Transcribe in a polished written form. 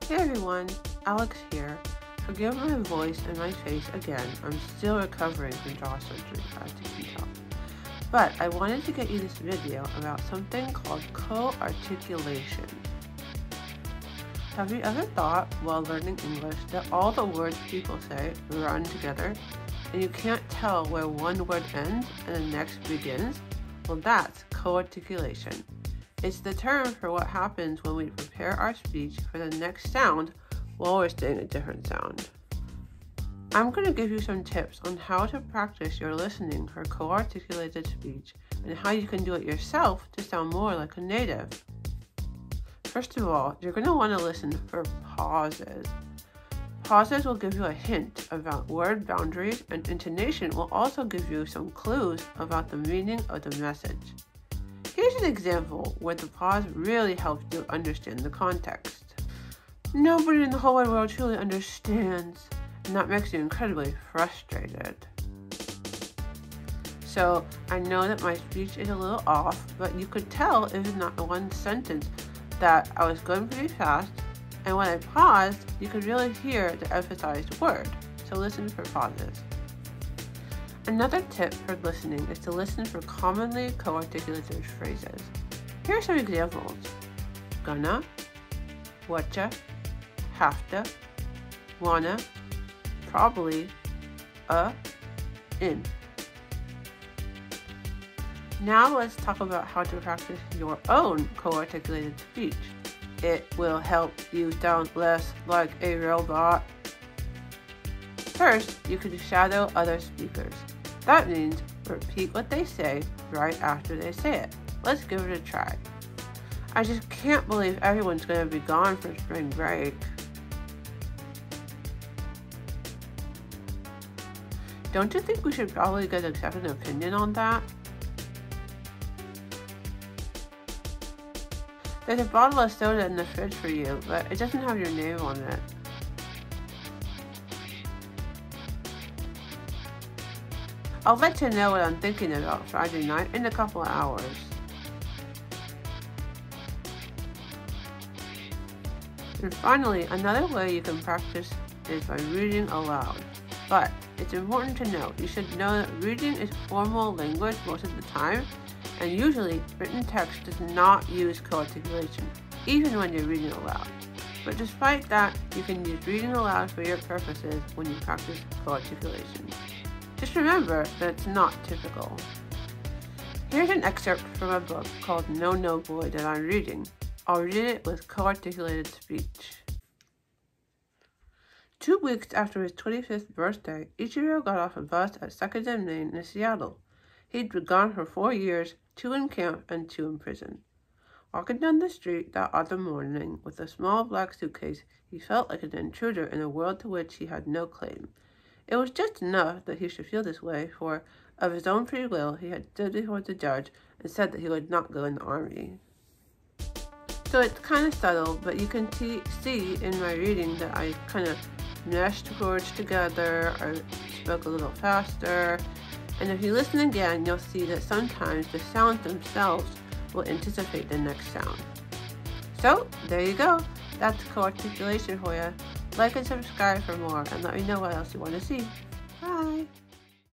Hey everyone, Alex here. Forgive my voice and my face again. I'm still recovering from jaw surgery, as you can tell. But I wanted to get you this video about something called coarticulation. Have you ever thought while learning English that all the words people say run together and you can't tell where one word ends and the next begins? Well, that's coarticulation. It's the term for what happens when we prepare our speech for the next sound while we're saying a different sound. I'm going to give you some tips on how to practice your listening for coarticulated speech and how you can do it yourself to sound more like a native. First of all, you're going to want to listen for pauses. Pauses will give you a hint about word boundaries, and intonation will also give you some clues about the meaning of the message. Here's an example where the pause really helps you understand the context. Nobody in the whole wide world truly understands, and that makes you incredibly frustrated. So I know that my speech is a little off, but you could tell in that one sentence that I was going pretty fast, and when I paused, you could really hear the emphasized word. So listen for pauses. Another tip for listening is to listen for commonly coarticulated phrases. Here are some examples. Gonna, whatcha, have to, wanna, probably, in. Now let's talk about how to practice your own coarticulated speech. It will help you sound less like a robot. First, you can shadow other speakers. That means repeat what they say right after they say it. Let's give it a try. I just can't believe everyone's going to be gone for spring break. Don't you think we should probably get a second opinion on that? There's a bottle of soda in the fridge for you, but it doesn't have your name on it. I'll let you know what I'm thinking about Friday night in a couple of hours. And finally, another way you can practice is by reading aloud. But it's important to note, you should know that reading is formal language most of the time, and usually written text does not use coarticulation, even when you're reading aloud. But despite that, you can use reading aloud for your purposes when you practice coarticulation. Just remember that it's not typical. Here's an excerpt from a book called No No Boy that I'm reading. I'll read it with coarticulated speech. 2 weeks after his 25th birthday, Ichiro got off a bus at 2nd and Main in Seattle. He'd been gone for 4 years, 2 in camp and 2 in prison. Walking down the street that autumn morning with a small black suitcase, he felt like an intruder in a world to which he had no claim. It was just enough that he should feel this way, for of his own free will he had stood before the judge and said that he would not go in the army. So it's kind of subtle, but you can see in my reading that I kind of meshed words together or spoke a little faster. And if you listen again, you'll see that sometimes the sounds themselves will anticipate the next sound. So there you go. That's coarticulation for you. Like and subscribe for more, and let me know what else you want to see. Bye!